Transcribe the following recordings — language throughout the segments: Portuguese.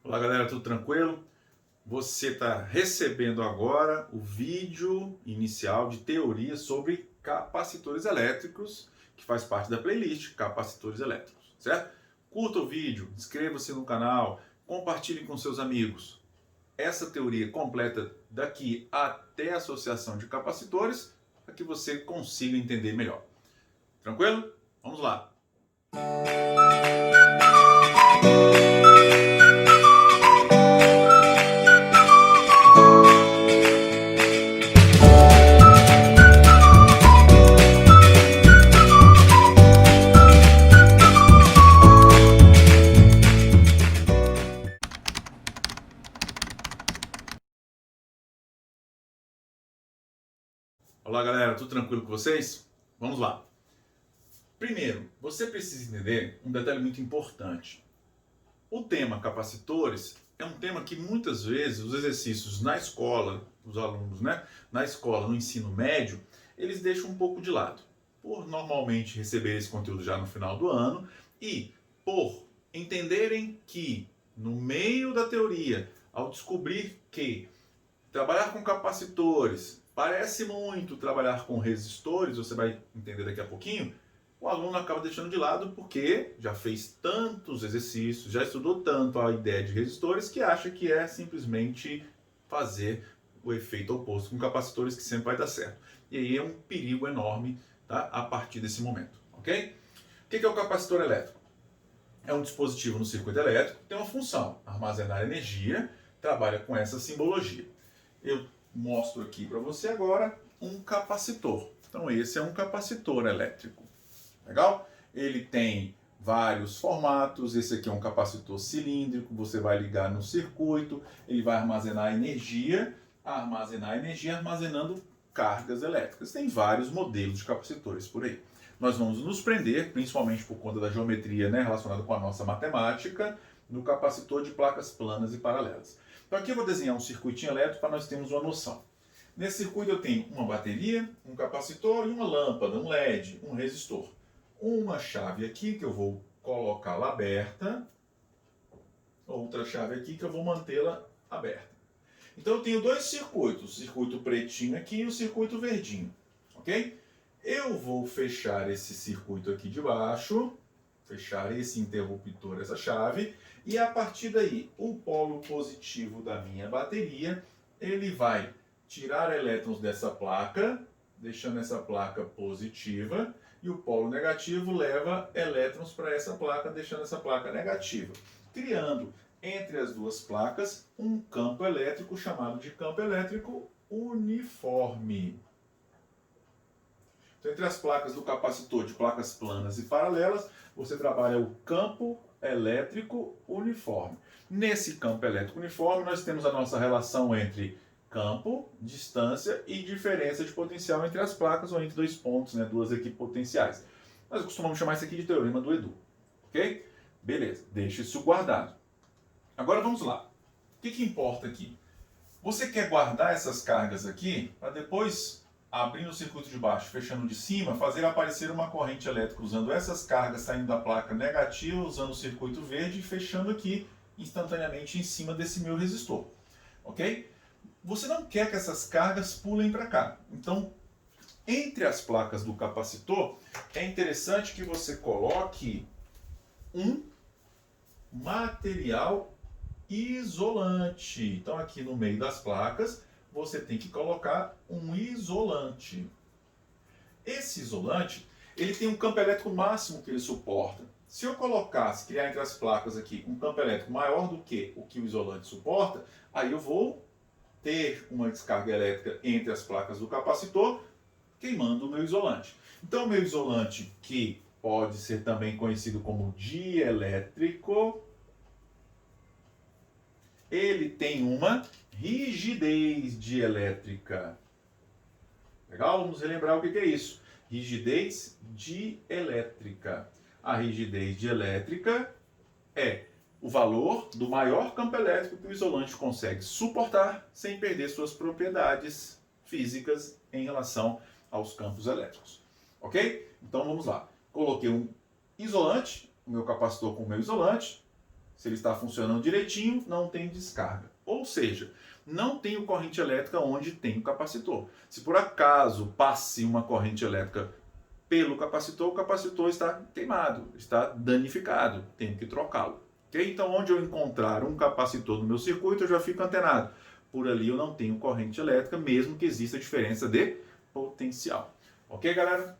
Olá galera, tudo tranquilo? Você está recebendo agora o vídeo inicial de teoria sobre capacitores elétricos, que faz parte da playlist Capacitores Elétricos, certo? Curta o vídeo, inscreva-se no canal, compartilhe com seus amigos. Essa teoria completa daqui até a associação de capacitores, para que você consiga entender melhor. Tranquilo? Vamos lá! Olá galera, tudo tranquilo com vocês? Vamos lá! Primeiro, você precisa entender um detalhe muito importante. O tema capacitores é um tema que muitas vezes os exercícios na escola, os alunos, na escola, no ensino médio, eles deixam um pouco de lado. Por normalmente receber esse conteúdo já no final do ano e por entenderem que no meio da teoria, ao descobrir que trabalhar com capacitores parece muito trabalhar com resistores, você vai entender daqui a pouquinho, o aluno acaba deixando de lado porque já fez tantos exercícios, já estudou tanto a ideia de resistores que acha que é simplesmente fazer o efeito oposto com capacitores que sempre vai dar certo. E aí é um perigo enorme, tá? A partir desse momento, ok? O que é o capacitor elétrico? É um dispositivo no circuito elétrico, tem uma função, armazenar energia, trabalha com essa simbologia. Eu mostro aqui para você agora um capacitor. Então esse é um capacitor elétrico. Legal? Ele tem vários formatos. Esse aqui é um capacitor cilíndrico. Você vai ligar no circuito. Ele vai armazenar energia armazenando cargas elétricas. Tem vários modelos de capacitores por aí. Nós vamos nos prender, principalmente por conta da geometria relacionada com a nossa matemática, no capacitor de placas planas e paralelas. Então aqui eu vou desenhar um circuitinho elétrico para nós termos uma noção. Nesse circuito eu tenho uma bateria, um capacitor e uma lâmpada, um LED, um resistor. Uma chave aqui que eu vou colocá-la aberta, outra chave aqui que eu vou mantê-la aberta. Então eu tenho dois circuitos, o circuito pretinho aqui e o circuito verdinho, ok? Eu vou fechar esse circuito aqui de baixo, fechar esse interruptor, essa chave, e a partir daí o polo positivo da minha bateria, ele vai tirar elétrons dessa placa, deixando essa placa positiva, e o polo negativo leva elétrons para essa placa, deixando essa placa negativa, criando entre as duas placas um campo elétrico chamado de campo elétrico uniforme. Então, entre as placas do capacitor de placas planas e paralelas, você trabalha o campo elétrico uniforme. Nesse campo elétrico uniforme, nós temos a nossa relação entre campo, distância e diferença de potencial entre as placas ou entre dois pontos, duas equipotenciais. Nós costumamos chamar isso aqui de teorema do Edu. Ok? Beleza, deixa isso guardado. Agora vamos lá. O que importa aqui? Você quer guardar essas cargas aqui para depois, abrindo o circuito de baixo, fechando de cima, fazer aparecer uma corrente elétrica usando essas cargas saindo da placa negativa, usando o circuito verde e fechando aqui instantaneamente em cima desse meu resistor. Ok? Você não quer que essas cargas pulem para cá. Então, entre as placas do capacitor, é interessante que você coloque um material isolante. Então, aqui no meio das placas, você tem que colocar um isolante. Esse isolante, ele tem um campo elétrico máximo que ele suporta. Se eu colocasse, criar entre as placas aqui um campo elétrico maior do que o isolante suporta, aí eu vou ter uma descarga elétrica entre as placas do capacitor, queimando o meu isolante. Então, o meu isolante, que pode ser também conhecido como dielétrico, ele tem uma rigidez dielétrica. Legal? Vamos relembrar o que é isso. Rigidez dielétrica. A rigidez dielétrica é o valor do maior campo elétrico que o isolante consegue suportar sem perder suas propriedades físicas em relação aos campos elétricos. Ok? Então vamos lá. Coloquei um isolante, o meu capacitor com o meu isolante, Se ele está funcionando direitinho, não tem descarga. Ou seja, não tenho corrente elétrica onde tem o capacitor. Se por acaso passe uma corrente elétrica pelo capacitor, o capacitor está queimado, está danificado, tenho que trocá-lo. Okay? Então, onde eu encontrar um capacitor no meu circuito, eu já fico antenado. Por ali eu não tenho corrente elétrica, mesmo que exista diferença de potencial. Ok, galera?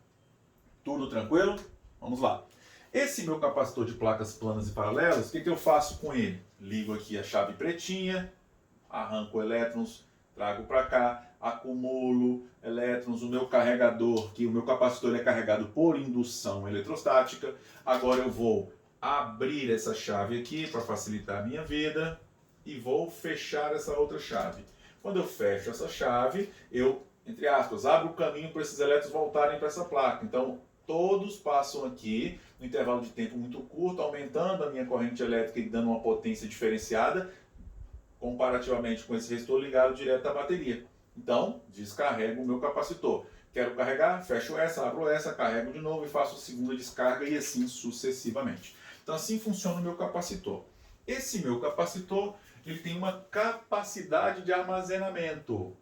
Tudo tranquilo? Vamos lá. Esse meu capacitor de placas planas e paralelas, o que eu faço com ele? Ligo aqui a chave pretinha, arranco elétrons, trago para cá, acumulo elétrons, o meu carregador, que o meu capacitor é carregado por indução eletrostática. Agora eu vou abrir essa chave aqui para facilitar a minha vida e vou fechar essa outra chave. Quando eu fecho essa chave, eu, entre aspas, abro o caminho para esses elétrons voltarem para essa placa. Então, todos passam aqui no intervalo de tempo muito curto, aumentando a minha corrente elétrica e dando uma potência diferenciada, comparativamente com esse resistor ligado direto à bateria. Então, descarrego o meu capacitor. Quero carregar, fecho essa, abro essa, carrego de novo e faço a segunda descarga e assim sucessivamente. Então, assim funciona o meu capacitor. Esse meu capacitor, ele tem uma capacidade de armazenamento.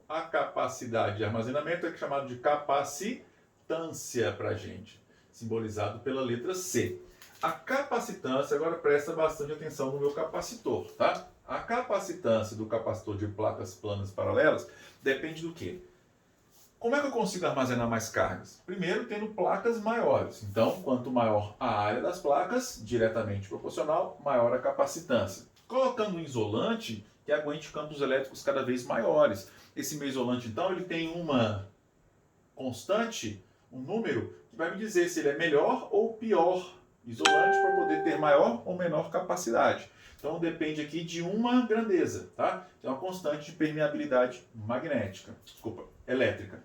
A capacidade de armazenamento é chamada de capacitância para a gente, simbolizado pela letra C. A capacitância, agora presta bastante atenção no meu capacitor, tá? A capacitância do capacitor de placas planas paralelas depende do quê? Como é que eu consigo armazenar mais cargas? Primeiro, tendo placas maiores. Então, quanto maior a área das placas, diretamente proporcional, maior a capacitância. Colocando um isolante que aguente campos elétricos cada vez maiores. Esse meu isolante, então, ele tem uma constante, um número, que vai me dizer se ele é melhor ou pior isolante para poder ter maior ou menor capacidade. Então, depende aqui de uma grandeza, tá? É uma constante de permeabilidade elétrica.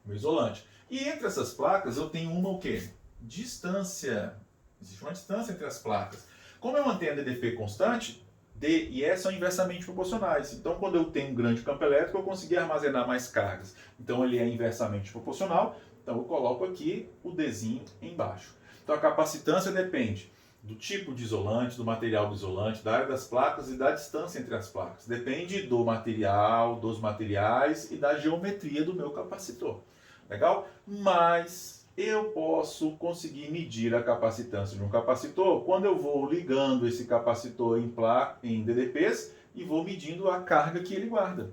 O isolante. E entre essas placas eu tenho uma o quê? Distância. Existe uma distância entre as placas. Como eu mantenho a DDP constante, D e E são inversamente proporcionais. Então, quando eu tenho um grande campo elétrico, eu consegui armazenar mais cargas. Então, ele é inversamente proporcional. Então, eu coloco aqui o Dzinho embaixo. Então, a capacitância depende do tipo de isolante, do material do isolante, da área das placas e da distância entre as placas. Depende do material, dos materiais e da geometria do meu capacitor. Legal? Mas eu posso conseguir medir a capacitância de um capacitor quando eu vou ligando esse capacitor em DDPs e vou medindo a carga que ele guarda.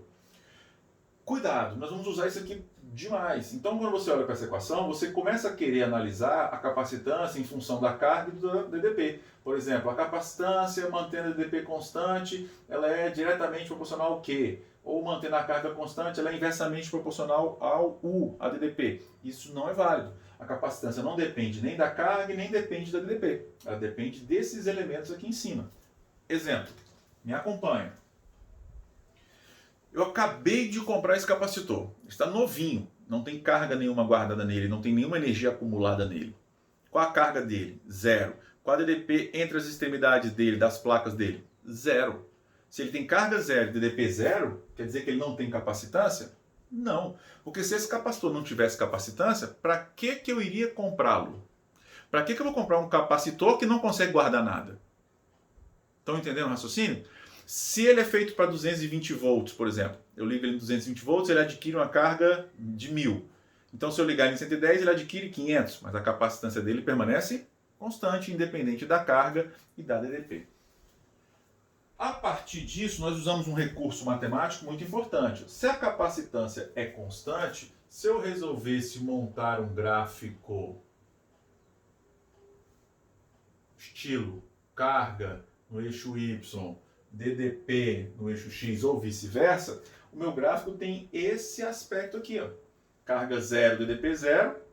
Cuidado, nós vamos usar isso aqui demais. Então, quando você olha para essa equação, você começa a querer analisar a capacitância em função da carga do DDP. Por exemplo, a capacitância mantendo a DDP constante, ela é diretamente proporcional ao quê? Ou mantendo a carga constante, ela é inversamente proporcional ao U, a DDP. Isso não é válido. A capacitância não depende nem da carga e nem depende da DDP. Ela depende desses elementos aqui em cima. Exemplo, me acompanha. Eu acabei de comprar esse capacitor. Está novinho, não tem carga nenhuma guardada nele, não tem nenhuma energia acumulada nele. Qual a carga dele? Zero. Qual a DDP entre as extremidades dele, das placas dele? Zero. Se ele tem carga zero e DDP zero, quer dizer que ele não tem capacitância? Não. Porque se esse capacitor não tivesse capacitância, para que eu iria comprá-lo? Para que eu vou comprar um capacitor que não consegue guardar nada? Estão entendendo o raciocínio? Se ele é feito para 220 volts, por exemplo, eu ligo ele em 220 volts, ele adquire uma carga de 1000. Então, se eu ligar ele em 110, ele adquire 500, mas a capacitância dele permanece constante, independente da carga e da DDP. A partir disso, nós usamos um recurso matemático muito importante. Se a capacitância é constante, se eu resolvesse montar um gráfico estilo carga no eixo Y, DDP no eixo X ou vice-versa, o meu gráfico tem esse aspecto aqui, ó. Carga zero, DDP zero.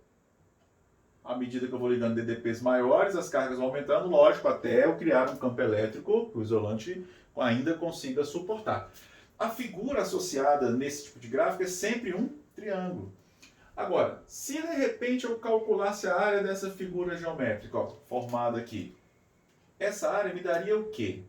À medida que eu vou ligando DDPs maiores, as cargas vão aumentando, lógico, até eu criar um campo elétrico que o isolante ainda consiga suportar. A figura associada nesse tipo de gráfico é sempre um triângulo. Agora, se de repente eu calculasse a área dessa figura geométrica, ó, formada aqui, essa área me daria o quê?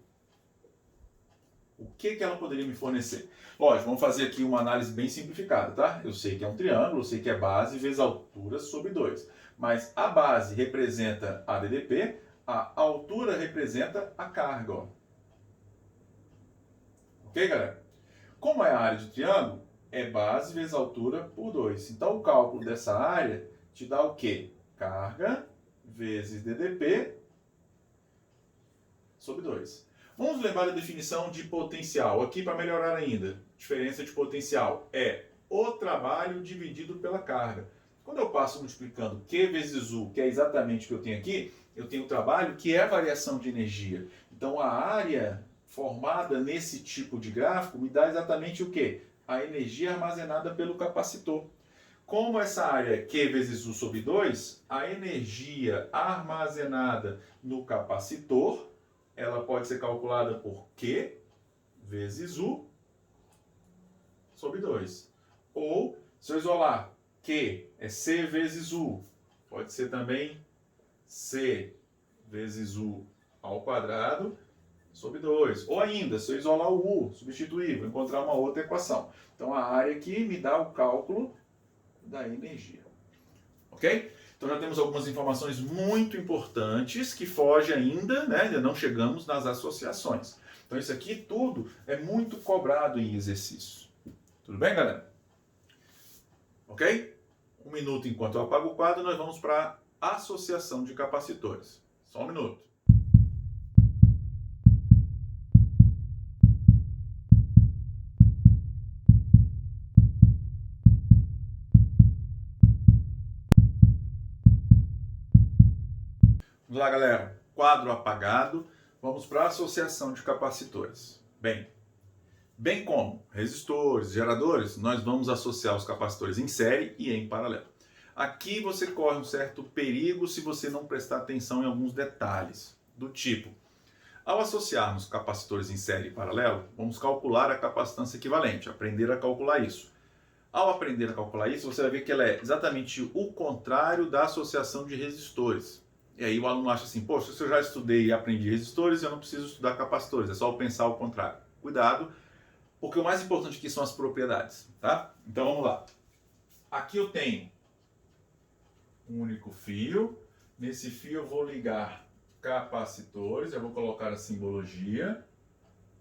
O que ela poderia me fornecer? Lógico, vamos fazer aqui uma análise bem simplificada, tá? Eu sei que é um triângulo, eu sei que é base vezes altura sobre 2. Mas a base representa a DDP, A altura representa a carga, ó. Ok, galera? Como é a área de triângulo, é base vezes altura por 2. Então, o cálculo dessa área te dá o quê? Carga vezes DDP sobre 2. Vamos lembrar da definição de potencial. Aqui, para melhorar ainda, diferença de potencial é o trabalho dividido pela carga. Quando eu passo multiplicando Q vezes U, que é exatamente o que eu tenho aqui, eu tenho o trabalho que é a variação de energia. Então, a área formada nesse tipo de gráfico me dá exatamente o quê? A energia armazenada pelo capacitor. Como essa área é Q vezes U sobre 2, a energia armazenada no capacitor, ela pode ser calculada por Q vezes U sobre 2. Ou, se eu isolar Q é C vezes U, pode ser também C vezes U ao quadrado sobre 2. Ou ainda, se eu isolar o U, substituir, vou encontrar uma outra equação. Então, a área aqui me dá o cálculo da energia. Ok? Então, já temos algumas informações muito importantes que fogem ainda, né? Ainda não chegamos nas associações. Então, isso aqui tudo é muito cobrado em exercícios. Tudo bem, galera? Ok? Um minuto enquanto eu apago o quadro, nós vamos para a associação de capacitores. Só um minuto. Vamos lá, galera. Quadro apagado. Vamos para a associação de capacitores. Bem como resistores, geradores, nós vamos associar os capacitores em série e em paralelo. Aqui você corre um certo perigo se você não prestar atenção em alguns detalhes, do tipo, ao associarmos capacitores em série e paralelo, vamos calcular a capacitância equivalente, aprender a calcular isso. Ao aprender a calcular isso, você vai ver que ela é exatamente o contrário da associação de resistores. E aí o aluno acha assim, poxa, se eu já estudei e aprendi resistores, eu não preciso estudar capacitores, é só eu pensar o contrário. Cuidado, porque o mais importante aqui são as propriedades, tá? Então vamos lá. Aqui eu tenho um único fio. Nesse fio eu vou ligar capacitores, eu vou colocar a simbologia.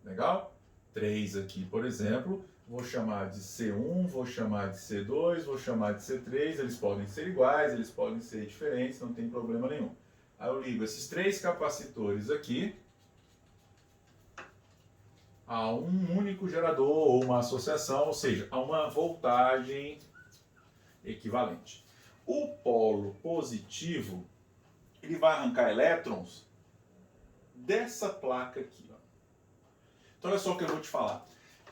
Legal? 3 aqui, por exemplo. Vou chamar de C1, vou chamar de C2, vou chamar de C3. Eles podem ser iguais, eles podem ser diferentes, não tem problema nenhum. Aí eu ligo esses 3 capacitores aqui a um único gerador ou uma associação, ou seja, a uma voltagem equivalente. O polo positivo, ele vai arrancar elétrons dessa placa aqui. Ó. Então olha só o que eu vou te falar.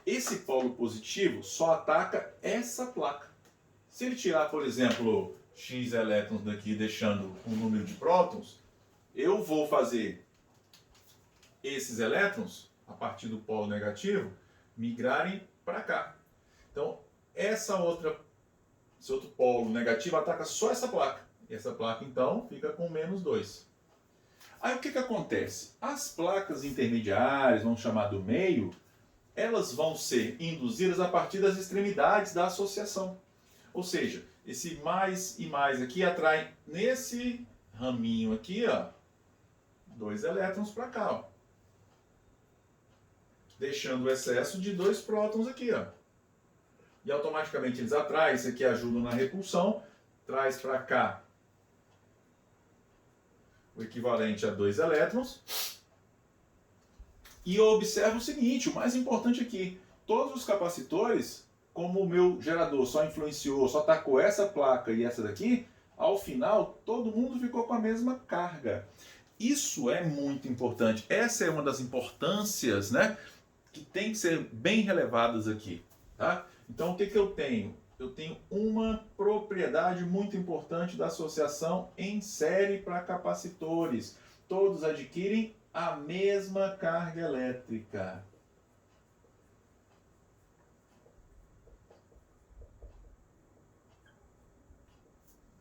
Esse polo positivo só ataca essa placa. Se ele tirar, por exemplo, X elétrons daqui, deixando um número de prótons, eu vou fazer esses elétrons, a partir do polo negativo, migrarem para cá. Então, esse outro polo negativo ataca só essa placa. E essa placa, então, fica com menos 2. Aí o que acontece? As placas intermediárias, vamos chamar do meio, elas vão ser induzidas a partir das extremidades da associação. Ou seja, esse mais e mais aqui atrai nesse raminho aqui, ó, 2 elétrons para cá, ó. Deixando o excesso de 2 prótons aqui, ó. E automaticamente eles atraem, isso aqui ajuda na repulsão, traz para cá o equivalente a 2 elétrons. E eu observo o seguinte, o mais importante aqui, todos os capacitores, como o meu gerador só influenciou, só tacou essa placa e essa daqui, ao final todo mundo ficou com a mesma carga. Isso é muito importante, essa é uma das importâncias, né, que tem que ser bem relevadas aqui, tá? Então o que eu tenho? Eu tenho uma propriedade muito importante da associação em série para capacitores. Todos adquirem a mesma carga elétrica.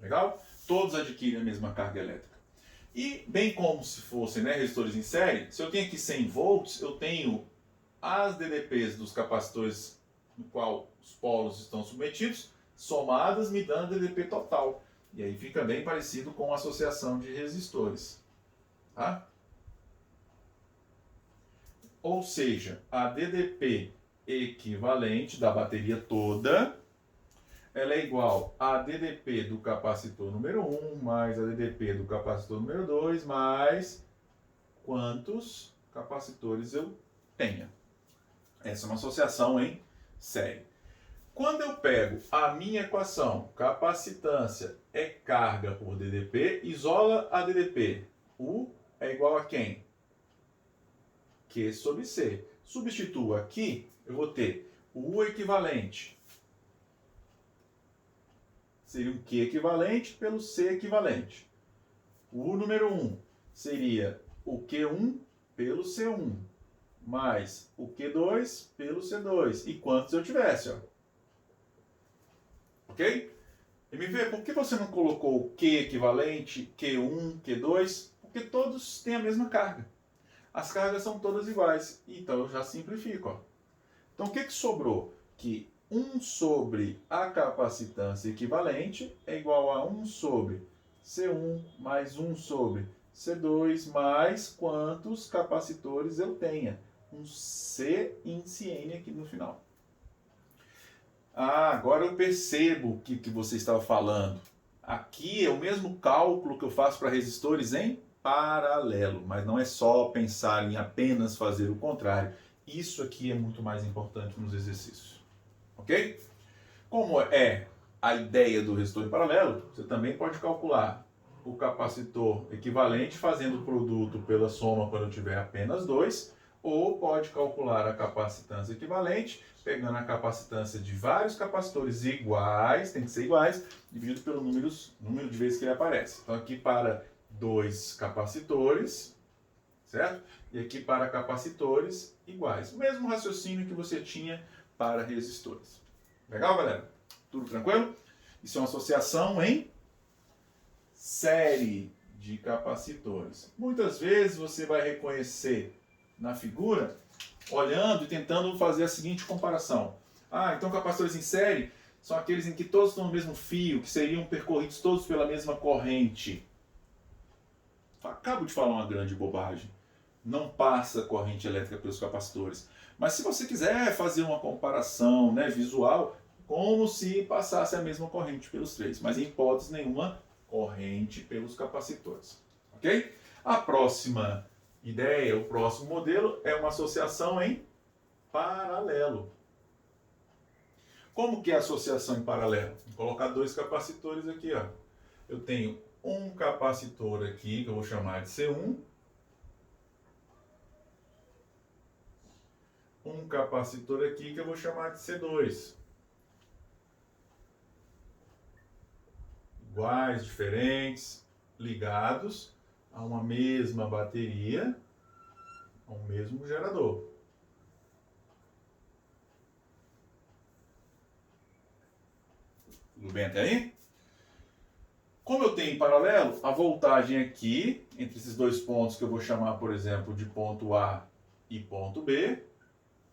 Legal? Todos adquirem a mesma carga elétrica. E bem como se fossem, né, resistores em série, se eu tenho aqui 100 volts, eu tenho as DDPs dos capacitores no qual os polos estão submetidos, somadas me dando DDP total. E aí fica bem parecido com a associação de resistores. Tá? Ou seja, a DDP equivalente da bateria toda, ela é igual a DDP do capacitor número 1 mais a DDP do capacitor número 2 mais quantos capacitores eu tenha. Essa é uma associação em série. Quando eu pego a minha equação, capacitância é carga por DDP, isola a DDP. U é igual a quem? Q sobre C. Substituo aqui, eu vou ter o U equivalente. Seria um Q equivalente pelo C equivalente. O U número 1 seria o Q1 pelo C1, mais o Q2 pelo C2. E quantos eu tivesse, ó. Ok? MV, por que você não colocou o Q equivalente, Q1, Q2? Porque todos têm a mesma carga. As cargas são todas iguais. Então eu já simplifico. Ó. Então o que sobrou? Que 1 sobre a capacitância equivalente é igual a 1 sobre C1 mais 1 sobre C2 mais quantos capacitores eu tenha. Um C índice N aqui no final. Ah, agora eu percebo o que você estava falando. Aqui é o mesmo cálculo que eu faço para resistores em paralelo, mas não é só pensar em apenas fazer o contrário. Isso aqui é muito mais importante nos exercícios. Ok? Como é a ideia do resistor em paralelo, você também pode calcular o capacitor equivalente fazendo o produto pela soma quando eu tiver apenas 2, ou pode calcular a capacitância equivalente pegando a capacitância de vários capacitores iguais, tem que ser iguais, dividido pelo número de vezes que ele aparece. Então aqui para 2 capacitores, certo? E aqui para capacitores iguais. O mesmo raciocínio que você tinha para resistores. Legal, galera? Tudo tranquilo? Isso é uma associação em série de capacitores. Muitas vezes você vai reconhecer na figura, olhando e tentando fazer a seguinte comparação. Ah, então capacitores em série são aqueles em que todos estão no mesmo fio, que seriam percorridos todos pela mesma corrente. Acabo de falar uma grande bobagem. Não passa corrente elétrica pelos capacitores. Mas se você quiser fazer uma comparação, né, visual, como se passasse a mesma corrente pelos três. Mas em hipótese nenhuma, corrente pelos capacitores. Ok? A próxima ideia, o próximo modelo é uma associação em paralelo. Como que é a associação em paralelo? Vou colocar 2 capacitores aqui, ó. Eu tenho um capacitor aqui, que eu vou chamar de C1. Um capacitor aqui, que eu vou chamar de C2. Iguais, diferentes, ligados a uma mesma bateria, a um mesmo gerador. Tudo bem até aí? Como eu tenho em paralelo, a voltagem aqui, entre esses 2 pontos que eu vou chamar, por exemplo, de ponto A e ponto B,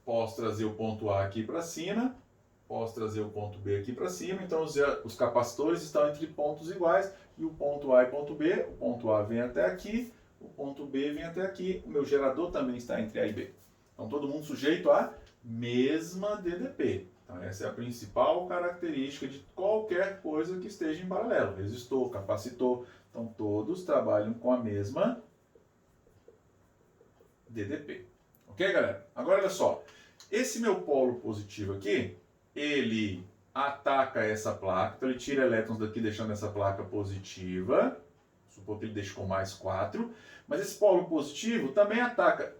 posso trazer o ponto A aqui para cima, posso trazer o ponto B aqui para cima, então os capacitores estão entre pontos iguais, e o ponto A e ponto B, o ponto A vem até aqui, o ponto B vem até aqui, o meu gerador também está entre A e B. Então todo mundo sujeito à mesma DDP. Então essa é a principal característica de qualquer coisa que esteja em paralelo. Resistor, capacitor, então todos trabalham com a mesma DDP. Ok, galera? Agora olha só, esse meu polo positivo aqui, ele ataca essa placa, então ele tira elétrons daqui deixando essa placa positiva, supor que ele deixe com mais 4, mas esse polo positivo também ataca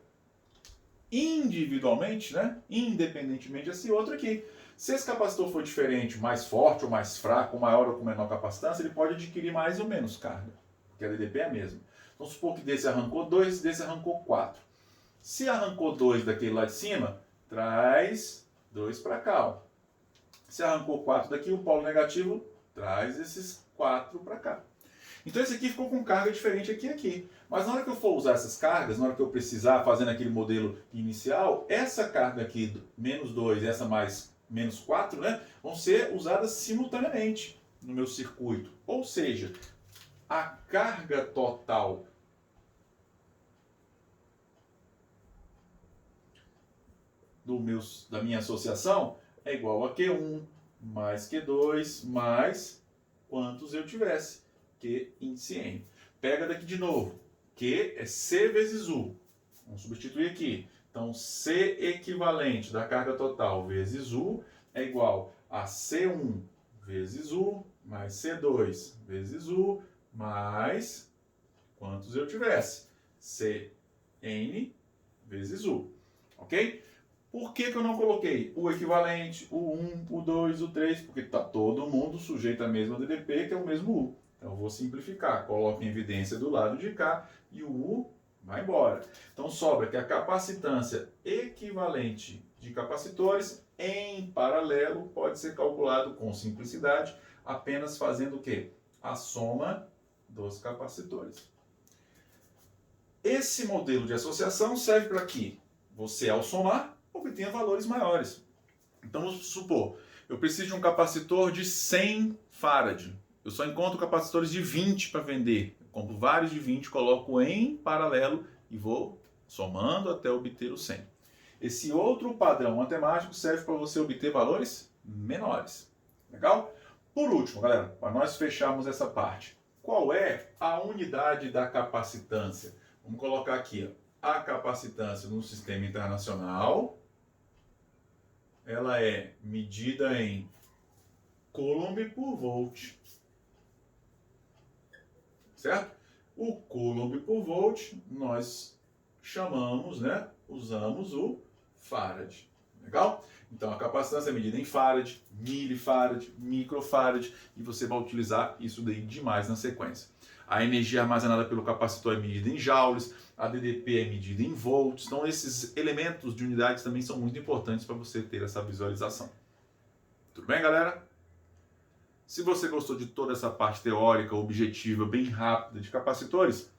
individualmente, né? Independentemente desse outro aqui. Se esse capacitor for diferente, mais forte ou mais fraco, com maior ou com menor capacitância, ele pode adquirir mais ou menos carga, porque a DDP é a mesma. Então supor que desse arrancou 2, desse arrancou 4. Se arrancou 2 daquele lá de cima, traz 2 para cá. Ó. Se arrancou 4 daqui, o polo negativo traz esses 4 para cá. Então esse aqui ficou com carga diferente aqui e aqui. Mas na hora que eu for usar essas cargas, na hora que eu precisar, fazendo aquele modelo inicial, essa carga aqui, menos 2 e essa mais menos 4, né, vão ser usadas simultaneamente no meu circuito. Ou seja, a carga total da minha associação é igual a Q1 mais Q2 mais quantos eu tivesse. Q índice N. Pega daqui de novo. Q é C vezes U. Vamos substituir aqui. Então, C equivalente da carga total vezes U é igual a C1 vezes U mais C2 vezes U mais quantos eu tivesse. Cn vezes U. Ok? Por que eu não coloquei o equivalente, o 1, o 2, o 3? Porque está todo mundo sujeito à mesma DDP, que é o mesmo U. Então, eu vou simplificar. Coloco em evidência do lado de cá e o U vai embora. Então, sobra que a capacitância equivalente de capacitores em paralelo pode ser calculado com simplicidade, apenas fazendo o quê? A soma dos capacitores. Esse modelo de associação serve para que você, ao somar, obtenha valores maiores. Então, vamos supor, eu preciso de um capacitor de 100 farad. Eu só encontro capacitores de 20 para vender. Eu compro vários de 20, coloco em paralelo e vou somando até obter o 100. Esse outro padrão matemático serve para você obter valores menores. Legal? Por último, galera, para nós fecharmos essa parte, qual é a unidade da capacitância? Vamos colocar aqui, ó, a capacitância no sistema internacional, ela é medida em Coulomb por volt. Certo? O Coulomb por volt nós chamamos, né? Usamos o farad. Legal? Então a capacitância é medida em farad, milifarad, microfarad e você vai utilizar isso daí demais na sequência. A energia armazenada pelo capacitor é medida em joules, a DDP é medida em volts. Então esses elementos de unidades também são muito importantes para você ter essa visualização. Tudo bem, galera? Se você gostou de toda essa parte teórica, objetiva, bem rápida de capacitores,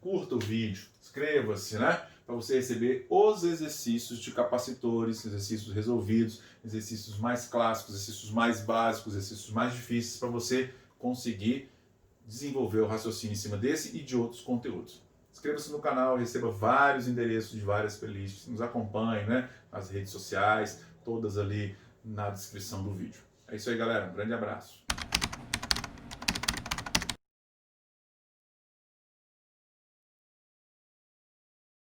curta o vídeo, inscreva-se, né? Para você receber os exercícios de capacitores, exercícios resolvidos, exercícios mais clássicos, exercícios mais básicos, exercícios mais difíceis, para você conseguir desenvolver o raciocínio em cima desse e de outros conteúdos. Inscreva-se no canal, receba vários endereços de várias playlists, nos acompanhe, né? Nas redes sociais, todas ali na descrição do vídeo. É isso aí, galera. Um grande abraço.